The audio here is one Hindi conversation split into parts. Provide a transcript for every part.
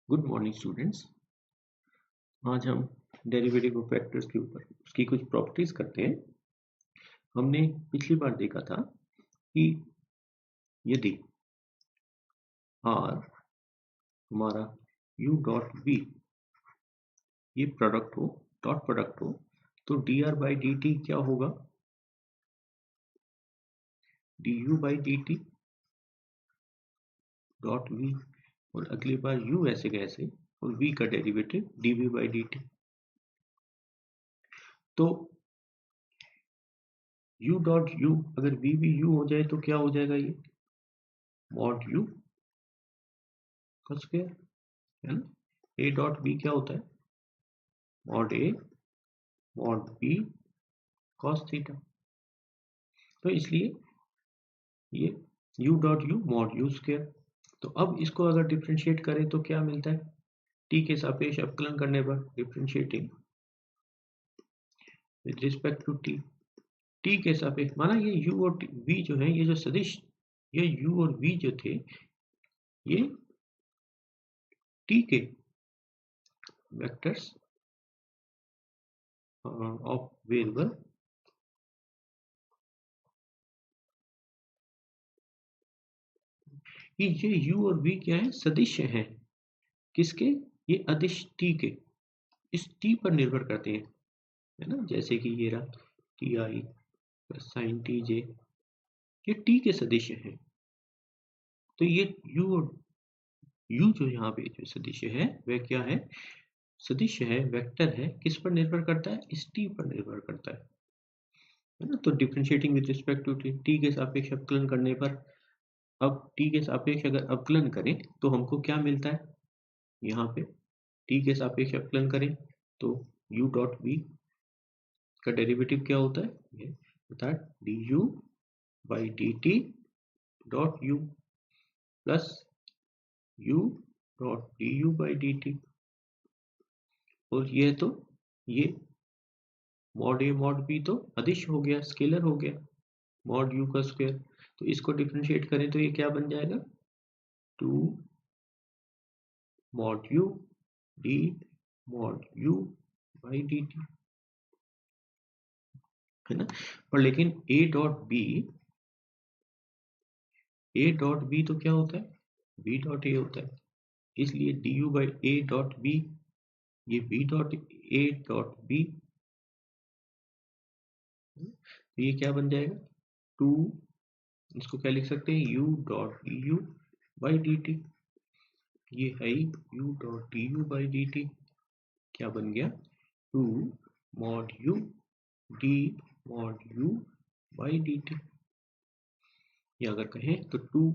Good morning students. आज हम डेरिवेटिव ऑफ वेक्टर्स के ऊपर उसकी कुछ प्रॉपर्टीज करते हैं। हमने पिछली बार देखा था कि यदि r हमारा u डॉट v ये प्रोडक्ट हो, डॉट प्रोडक्ट हो, तो dr बाई dt क्या होगा? du by dt dot v, और अगली बार u ऐसे कैसे, और v का डेरिवेटिव dv बाई dt। तो u डॉट u अगर v भी u हो जाए तो क्या हो जाएगा? ये मॉड u का स्क्वायर है ना। a डॉट b क्या होता है? Mod a mod b cos theta. तो इसलिए ये u dot u mod u square. तो अब इसको अगर डिफरेंशिएट करें तो क्या मिलता है? t के सापेक्ष अवकलन करने पर differentiating with respect to t के सापेक्ष, माना ये u और v जो है, ये जो सदिश, ये u और v जो थे, ये t के वेक्टर्स ऑफ वेरिएबल ये u और v क्या है? सदिश हैं। किसके? ये अदिश t के, इस t पर निर्भर करते हैं, है ना। जैसे कि ये रहा T I plus sign T J, ये t के सदिश हैं। तो ये u और u जो यहाँ पे जो सदिश है वह क्या है? सदिश है, वेक्टर है। किस पर निर्भर करता है? इस t पर निर्भर करता है ना। तो differentiating with respect to t के सापेक्ष अवकलन करने पर, अब t के सापेक्ष अगर अवकलन करें तो हमको क्या मिलता है? यहाँ पे t के सापेक्ष अवकलन करें तो u डॉट v का डेरिवेटिव क्या होता है? ये होता है du by dt dot u plus u dot du by dt। और ये तो ये मॉड a मॉड b तो अदिश हो गया, स्केलर हो गया, मॉड u का स्क्वायर। तो इसको डिफरेंशिएट करें तो ये क्या बन जाएगा? 2 mod u d mod u by dt, है ना। पर लेकिन a डॉट b तो क्या होता है? b डॉट a होता है। इसलिए du by a dot b, ये b dot a dot b, तो ये क्या बन जाएगा? 2, इसको क्या लिख सकते हैं? u dot du by dt। ये है u dot du by dt, क्या बन गया? 2 mod u d mod u by dt। या अगर कहें तो 2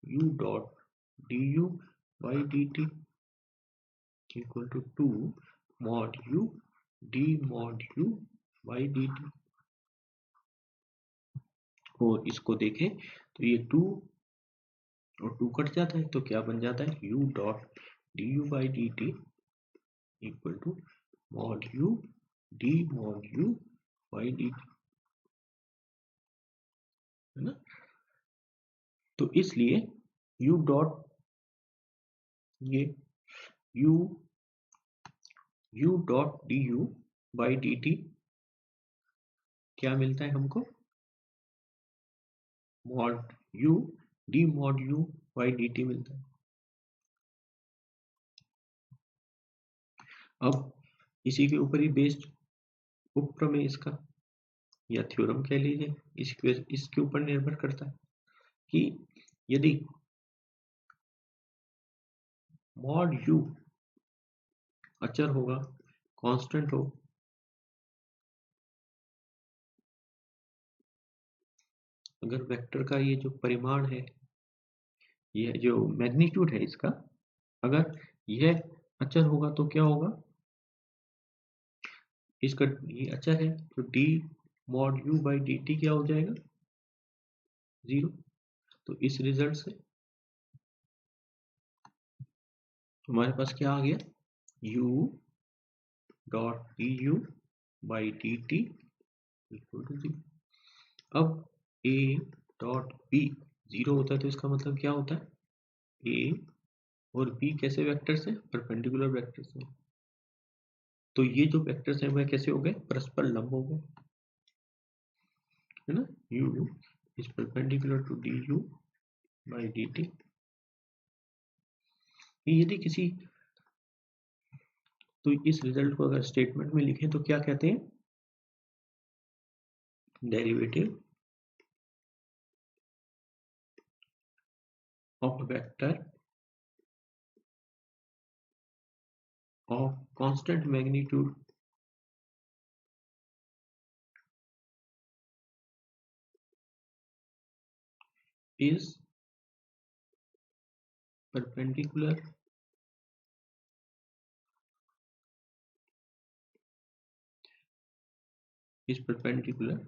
u dot du by dt equal to 2 mod u d mod u by dt। और इसको देखें तो ये 2 और 2 कट जाता है तो क्या बन जाता है? u dot du by dt equal to mod u d mod u by dt, है ना। तो इसलिए u डॉट ये u dot du by dt क्या मिलता है हमको? Mod u d mod u by dt मिलता है। अब इसी के ऊपर ही बेस्ड उपप्रमेय इसका, या थ्योरम कह लीजिए, इसके ऊपर निर्भर करता है कि यदि मॉड u अचर होगा, कांस्टेंट हो, अगर वेक्टर का ये जो परिमाण है, ये जो मैग्नीट्यूड है इसका, अगर यह अचर होगा तो क्या होगा? इसका ये अचर है तो d mod u by dt क्या हो जाएगा? 0। तो इस रिजल्ट से हमारे पास क्या आ गया? u dot du by dt equal to 0। अब a डॉट b 0 होता है तो इसका मतलब क्या होता है? a और b कैसे वेक्टर्स हैं? परपेंडिकुलर वेक्टर्स हैं। तो ये जो वेक्टर्स हैं वह कैसे हो गए? परस्पर लंब हो गए, है ना। u is perpendicular to du by dt। यदि किसी, तो इस रिजल्ट को अगर स्टेटमेंट में लिखें तो क्या कहते हैं? Derivative of vector of constant magnitude is perpendicular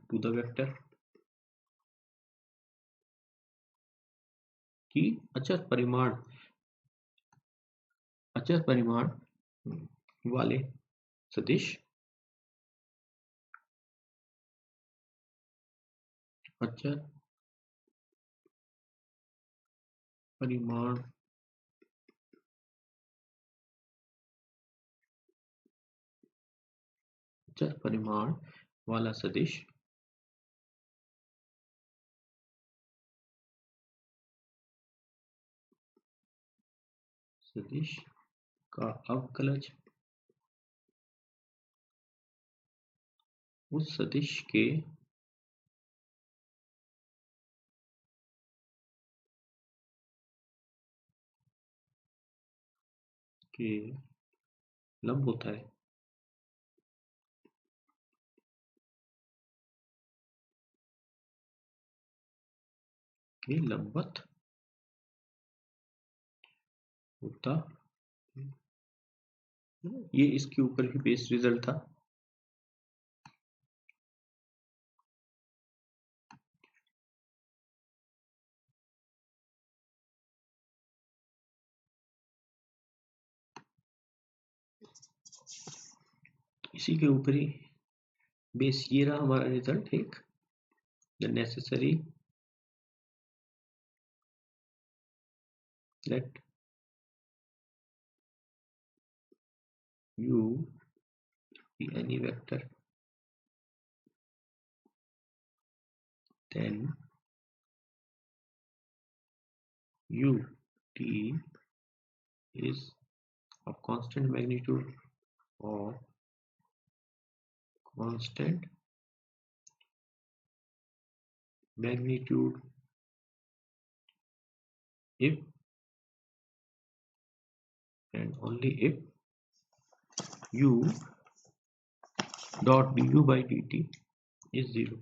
to the vector की अचर परिमाण वाले सदिश अचर परिमाण वाला सदिश का अवकलज उस सदिश के लंब होता है। ये लंबवत होता, ये इसके ऊपर ही बेस्ड रिजल्ट था। इसी के ऊपर ही बेस ये रहा हमारा रिजल्ट। एक the necessary let u be any vector then ut is of constant magnitude or constant magnitude if and only if u dot du by dt is 0।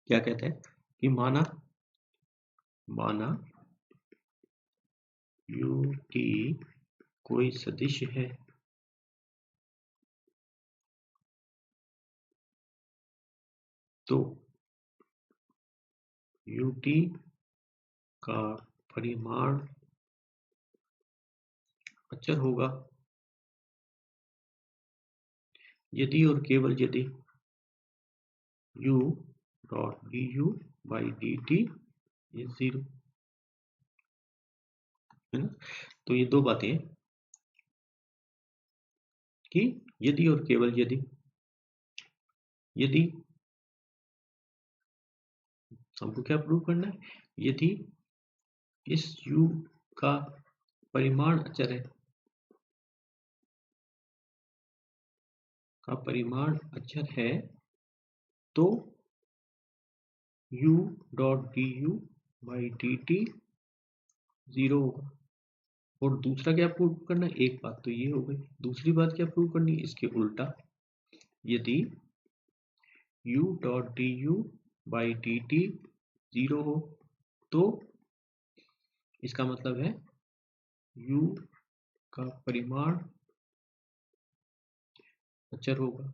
क्या कहता है कि माना ut कोई सदिश है तो ut का परिमाण अचर होगा यदि और केवल यदि u dot du by dt is 0, है ना। तो ये दो बातें हैं कि यदि और केवल यदि हमको क्या प्रूव करना है? यदि इस u का परिमाण अचर है तो u dot du by dt 0 होगा। और दूसरा क्या प्रूव करना है? एक बात तो ये हो गई, दूसरी बात क्या प्रूव करनी है? इसके उल्टा, यदि u dot du by dt 0 हो तो इसका मतलब है u का परिमाण अचर होगा।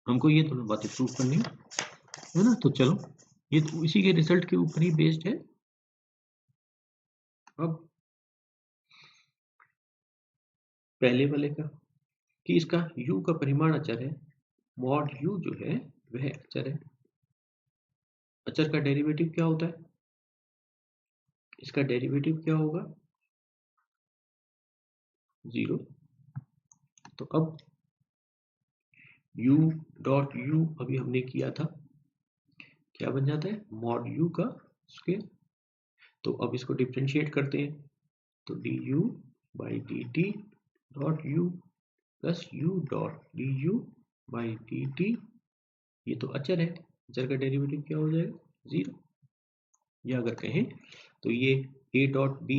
हमको ये दोनों बातें प्रूव करनी है ना। तो चलो, ये तो इसी के रिजल्ट के ऊपर ही बेस्ड है। अब पहले वाले का कि इसका u का परिमाण अचर है, मॉड u जो है वह अचर है। अचर का डेरिवेटिव क्या होता है? इसका डेरिवेटिव क्या होगा? 0। तो अब u डॉट u अभी हमने किया था, क्या बन जाता है? मॉड u का स्क्वायर। तो अब इसको डिफरेंशिएट करते हैं, तो du by D T dot u plus u dot du by D T, ये तो अचर है, अचर का डेरिवेटिव क्या हो जाएगा? 0। या अगर कहें तो ये a dot b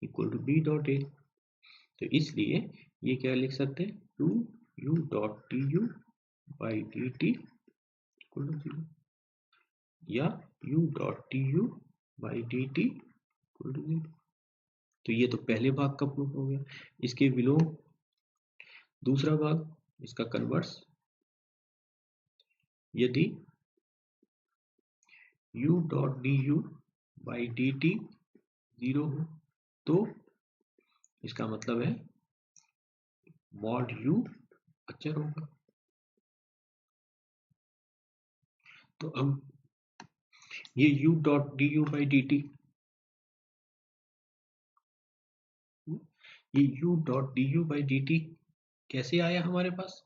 equal to b dot a, तो इसलिए ये क्या लिख सकते हैं? 2u dot du by D T equal to 0, या u dot du by D T equal to 0। तो ये तो पहले भाग का प्रूफ हो गया। इसके विलोम दूसरा भाग, इसका कन्वर्स, यदि u dot du by D T 0 हो तो इसका मतलब है मॉड u अचर होगा। तो अब ये u dot du by D T, ये u dot du by D T कैसे आया हमारे पास?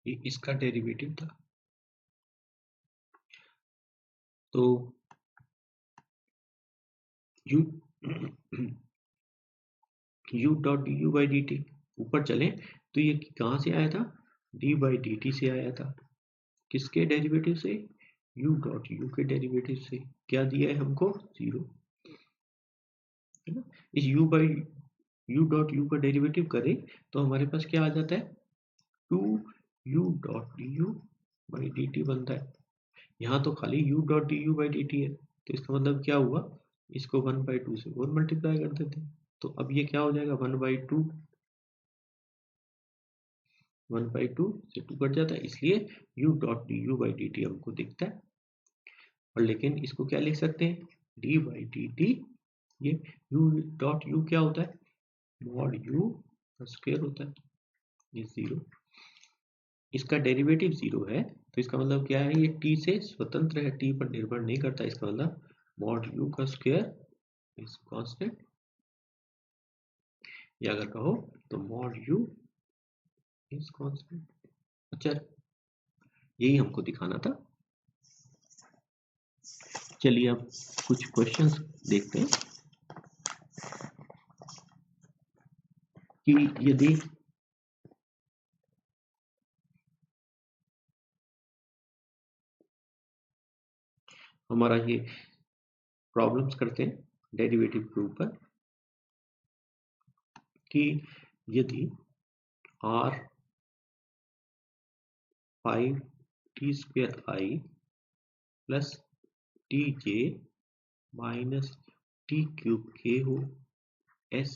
ये इसका डेरिवेटिव था। तो u u dot du by D T, ऊपर चलें तो ये कहाँ से आया था? d बाई डी टी से आया था। किसके डेरिवेटिव से? u डॉट u के डेरिवेटिव से। क्या दिया है हमको? 0, है ना। इस u by u dot u का डेरिवेटिव करें तो हमारे पास क्या आ जाता है? 2u dot du by D T बनता है। यहाँ तो खाली u dot du by D T है, तो इसका मतलब क्या हुआ? इसको 1/2 से और मल्टीप्लाई कर देते हैं, तो अब ये क्या हो जाएगा? 1/2, 1/2 से 2 कट जाता है, इसलिए u dot du by D T हमको दिखता है। और लेकिन इसको क्या लिख सकते हैं? d बाई डी टी, ये u डॉट u क्या होता है? मॉड u का स्क्वायर होता है, ये 0। इसका डेरिवेटिव 0 है, तो इसका मतलब क्या है? ये t से स्वतंत्र है, t पर निर्भर नहीं करता। इसका मतलब मॉड u का स्क्वायर इज कांस्टेंट, या अगर कहो तो मॉड u इज कांस्टेंट, अचर। यही हमको दिखाना था। चलिए अब कुछ क्वेश्चंस देखते हैं कि यदि हमारा ये प्रॉब्लम्स करते हैं डेरिवेटिव के ऊपर कि यदि r 5t square i plus tj minus t cube k हो s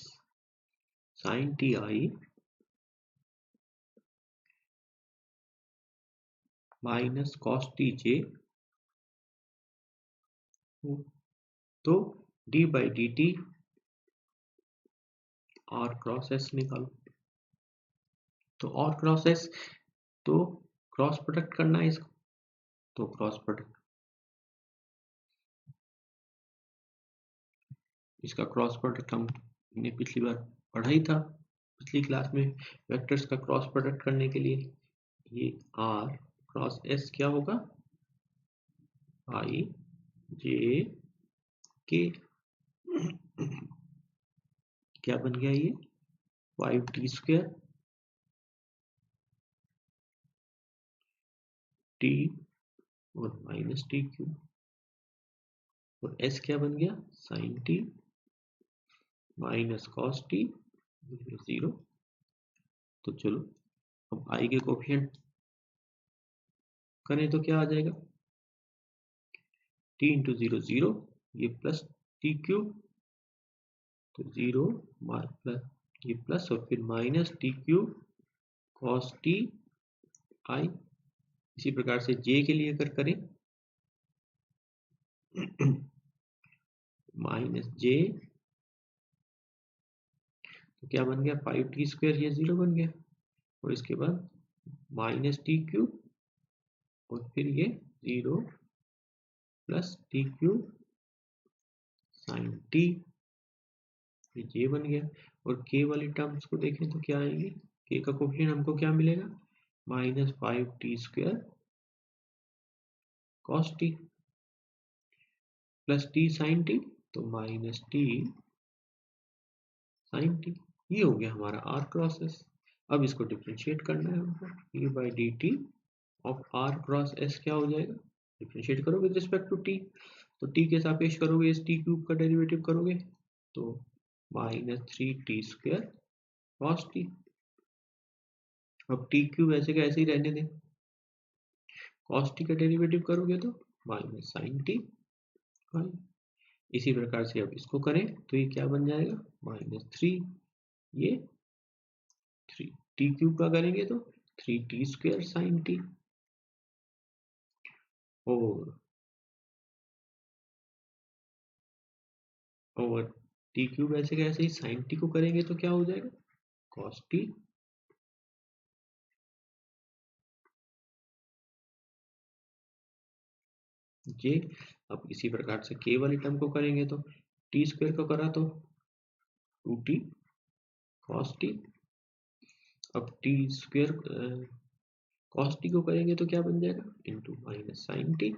sin ti minus cos tj हो, तो d by D T r cross s निकालो। तो r क्रॉस s, तो क्रॉस प्रोडक्ट करना है इसको, तो क्रॉस प्रोडक्ट, इसका क्रॉस प्रोडक्ट हमने पिछली बार पढ़ा ही था, पिछली क्लास में, वेक्टर्स का क्रॉस प्रोडक्ट करने के लिए ये r क्रॉस s क्या होगा? i j k, क्या बन गया? ये 5t स्क्वायर t और माइनस टी क्यूब, और s क्या बन गया? Sine t minus cos t 0। तो चलो अब i के कोफिशिएंट करें तो क्या आ जाएगा? t इंटू 0 0, ये प्लस टी क्यूब, तो 0 प्लस, ये प्लस और फिर minus T cube cos T I. इसी प्रकार से j के लिए अगर करें माइनस j, तो क्या बन गया? 5t स्क्वायर, ये 0 बन गया। और इसके बाद माइनस टी क्यूब और फिर ये 0 plus T cube sign T, ये बन गया। और के वाली टर्म्स को देखें तो क्या आएंगे, के का कोफिशिएंट हमको क्या मिलेगा, -5t² cos t plus T sine T, तो माइनस टी साइन टी। ये हो गया हमारा आर क्रॉस एस। अब इसको डिफ्रेंशिएट करना है हमको, e by D T of R cross S क्या हो जाएगा, डिफ्रेंशिएट करो विद रिस्पेक्ट टू टी, तो टी के सापेक्ष करोगे इस टी क्यूब का डेरिवेटिव करोगे तो -3t² cos t। अब टी क्यूब ऐसे का ऐसे ही रहने दें, cos t का डेरिवेटिव करोगे तो माइनस साइन टी। इसी प्रकार से अब इसको करें तो ये क्या बन जाएगा, -3, ये 3 टी क्यूब का करेंगे तो 3t² साइन टी, और टी क्यूब ऐसे का ऐसे ही साइन टी को करेंगे तो क्या हो जाएगा, cos t। ये अब इसी प्रकार से के वाली टर्म को करेंगे तो t² को करा तो 2t cos t। अब t² cos t को करेंगे तो क्या बन जाएगा, इंटू माइनस साइन टी।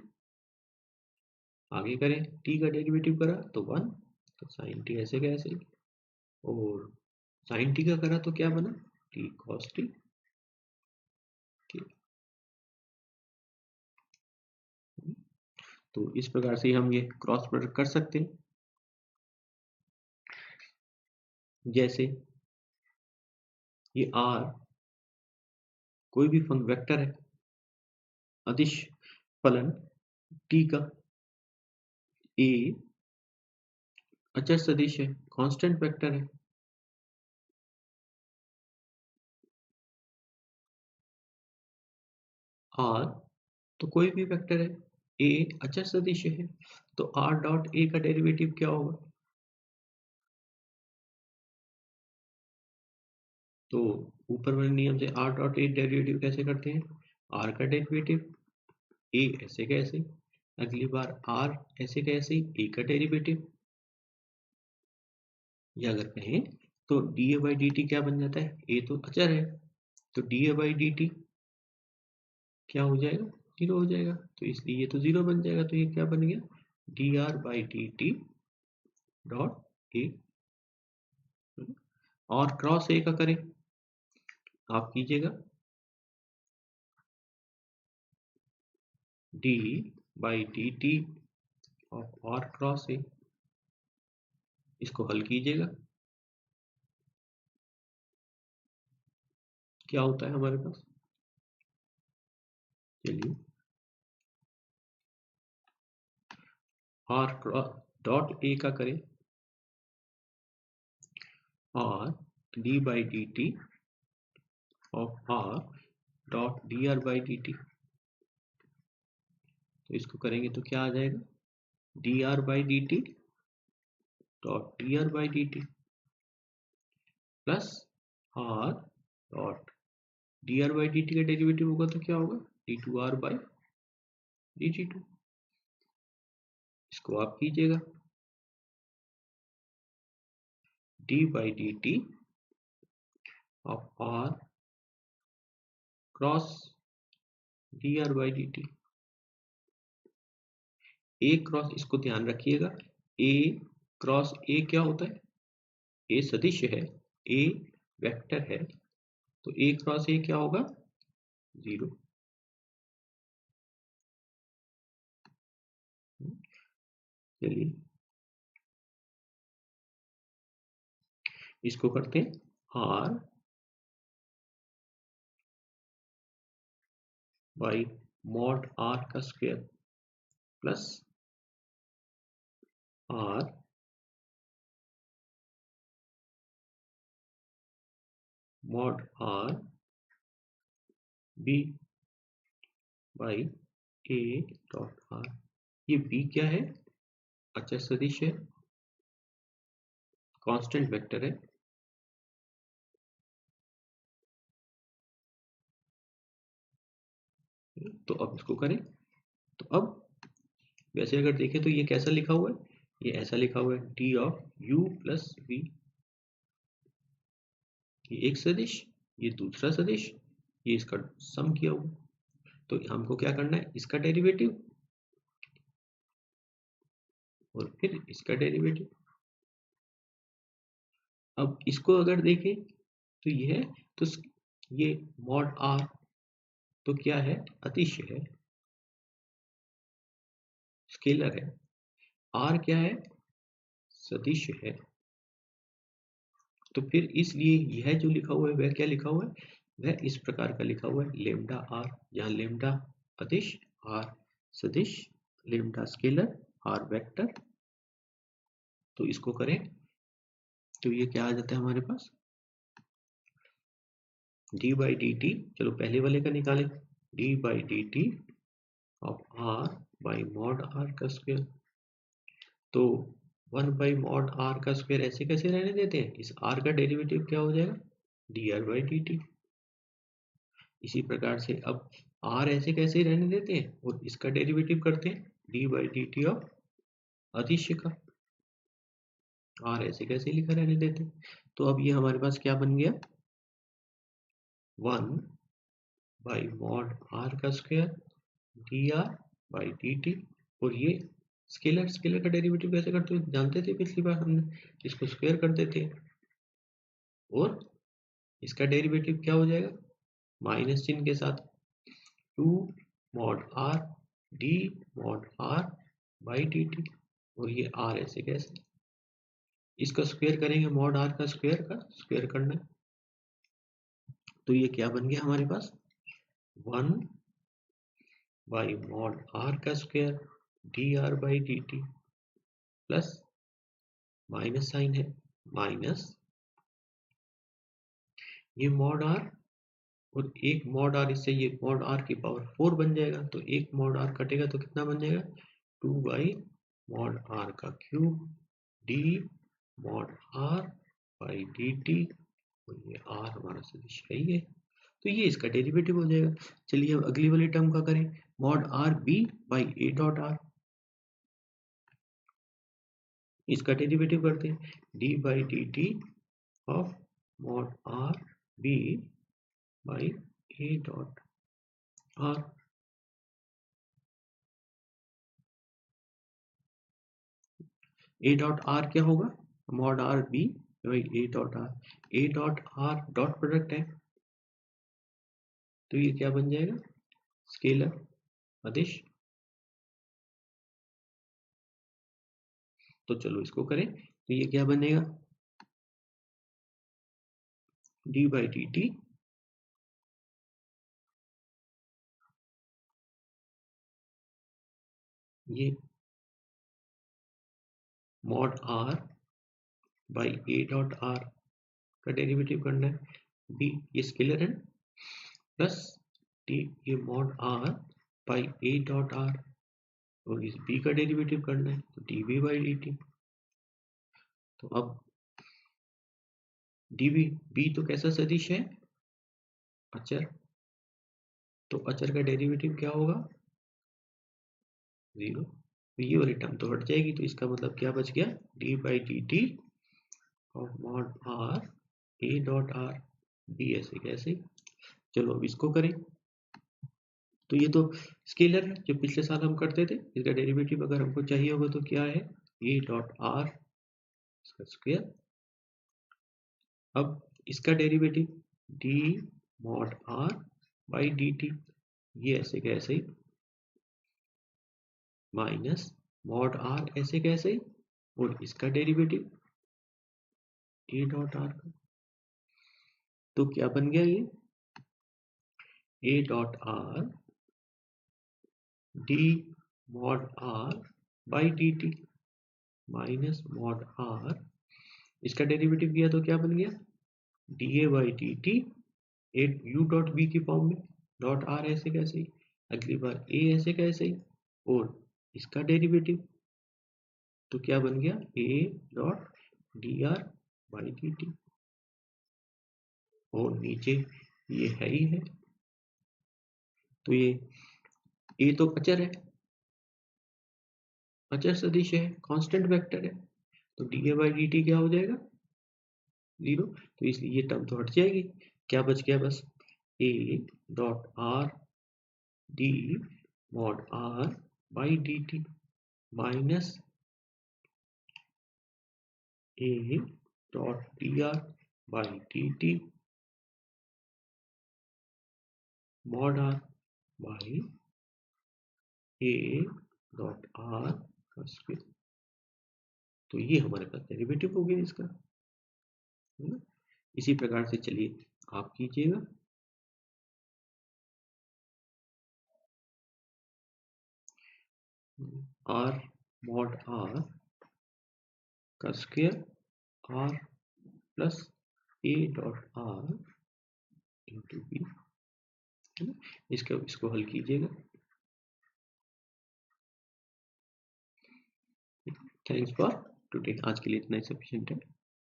आगे करें, t का डेरिवेटिव करा तो 1, तो साइन टी ऐसे का ऐसे ही, और साइन टी का करा तो क्या बना, t cos t। तो इस प्रकार से हम ये क्रॉस प्रोडक्ट कर सकते हैं। जैसे ये r कोई भी वेक्टर है, अदिश फलन t का, a अचर सदिश है, कांस्टेंट वेक्टर है, r तो कोई भी वेक्टर है, a अचर सदिश है, तो r डॉट a का डेरिवेटिव क्या होगा, तो ऊपर वाले नियम से r डॉट a डेरिवेटिव कैसे करते हैं, r का डेरिवेटिव a ऐसे कैसे, अगली बार r ऐसे कैसे a का डेरिवेटिव, या अगर कहें तो dA बाई डी टी क्या बन जाता है, a तो अचर है तो dA बाई डी टी क्या हो जाएगा, 0 हो जाएगा, तो इसलिए ये तो 0 बन जाएगा, तो ये क्या बन गया, dr by D T dot A. और क्रॉस ए का करें, आप कीजिएगा d by D T of R cross A, इसको हल कीजिएगा, क्या होता है हमारे पास, चलिए आर डॉट ए का करें, और D by D T of R dot D R by D T, तो इसको करेंगे तो क्या आ जाएगा, D R by D T dot D R by D T plus R dot D R by D T का डेरिवेटिव होगा तो क्या होगा, D two R by D T two. इसको आप कीजिएगा D by D T of R cross D R by D T, A cross, इसको ध्यान रखिएगा, ए क्रॉस ए क्या होता है, ए सदिश है, ए वेक्टर है, तो ए क्रॉस ए क्या होगा, 0। चलिए इसको करते हैं आर बाई मॉड आर का square plus R mod R B by A dot R. ये बी क्या है, अचर सदिश है, कांस्टेंट वेक्टर है, तो अब इसको करें। तो अब वैसे अगर देखें तो ये कैसा लिखा हुआ है, ये ऐसा लिखा हुआ है D of u plus v, ये एक सदिश, ये दूसरा सदिश, ये इसका सम किया हुआ। तो हमको क्या करना है, इसका डेरिवेटिव और फिर इसका डेरिवेटिव। अब इसको अगर देखें तो ये है, तो ये मॉड आर तो क्या है, अदिश है, स्केलर है। आर क्या है, सदिश है। तो फिर इसलिए यह जो लिखा हुआ है वह क्या लिखा हुआ है, वह इस प्रकार का लिखा हुआ है लेमडा आर, जहाँ लेमडा अदिश, आर सदिश, लेमडा स्केलर, आर वेक्टर। तो इसको करें तो ये क्या आ जाता है हमारे पास, डी बाई डी टी, चलो पहले वाले का निकालें, D by D T of R by mod R का स्क्वायर। तो 1 बाई मॉड आर का स्क्वायर ऐसे कैसे रहने देते हैं, इस आर का डेरिवेटिव क्या हो जाएगा, D R by D T. इसी प्रकार से अब आर ऐसे कैसे रहने देते हैं और इसका डेरिवेटिव करते हैं D by D T of अदिश का, आर ऐसे कैसे लिखा रहने देते हैं। तो अब ये हमारे पास क्या बन गया, 1 बाई मॉड आर का square D R by D T. और ये स्केलर, स्केलर का डेरिवेटिव कैसे करते हैं जानते थे पिछली बार हमने, इसको स्क्वायर कर देते हैं और इसका डेरिवेटिव क्या हो जाएगा, माइनस चिन्ह के साथ 2 mod R D mod R by D T. और ये आर ऐसे कैसे, इसका स्क्वायर करेंगे, मॉड आर का स्क्वायर करना है। तो ये क्या बन गया हमारे पास, 1 बाई मॉड आर का square D R by D T plus minus sine है, माइनस ये मॉड आर और एक मॉड आर, इससे ये मॉड आर की पावर 4 बन जाएगा। तो एक मॉड आर कटेगा तो कितना बन जाएगा, 2 बाई मॉड आर का cube D mod R by D T. और ये आर हमारा सदिश है ही है, तो ये इसका डेरिवेटिव हो जाएगा। चलिए अब अगली वाली टर्म का करें, mod R B by A dot R, इसका डेरिवेटिव करते हैं D by D T of mod R B by A dot R. A dot R क्या होगा, mod R B by A dot R, A dot R dot product है, तो ये क्या बन जाएगा, स्केलर अदिश। तो चलो इसको करें तो ये क्या बनेगा, डी बाई डी टी ये mod R by A dot R का डेरिवेटिव करना है, बी ये स्केलर है, प्लस डी ये mod R by A dot R, और इस बी का डेरिवेटिव करना है तो D B by D T. तो अब डी बी, बी तो कैसा सदिश है, अचर, तो अचर का डेरिवेटिव क्या होगा, 0। तो ये वाली टर्म तो हट जाएगी, तो इसका मतलब क्या बच गया, D by D T of mod R A dot R B ऐसे कैसे। चलो अब इसको करें तो ये तो स्केलर है जो पिछले साल हम करते थे, इसका डेरिवेटिव अगर हमको चाहिए होगा तो क्या है, ए डॉट आर इसका स्क्वायर। अब इसका derivative D mod R by D T, ये ऐसे कैसे, माइनस मॉड आर ऐसे कैसे, और इसका डेरिवेटिव ए डॉट आर का। तो क्या बन गया ये, A dot R D mod R by D T minus mod R, इसका डेरिवेटिव किया तो क्या बन गया, D A by D T A U dot B की फॉर्म में, डॉट आर ऐसे कैसे ही, अगली बार ए ऐसे कैसे ही, और इसका डेरिवेटिव तो क्या बन गया, ए dot D R by D T, और नीचे ये है ही है तो ये ए तो अचर है, अचर सदिश है, कांस्टेंट वेक्टर है, तो डीए बाई डी टी क्या हो जाएगा, 0। तो इसलिए ये टर्म तो हट जाएगी, क्या बच गया बस, A dot R D mod R by D T minus A dot D R by D T mod R by A dot R का स्क्वायर। तो ये हमारे पास डेरिवेटिव हो गया इसका, है ना। इसी प्रकार से चलिए आप कीजिएगा, आर मॉड आर का square R plus A dot R into B, है ना। इसको हल कीजिएगा। थैंक्स फॉर टुडे, आज के लिए इतना ही सफिशिएंट है।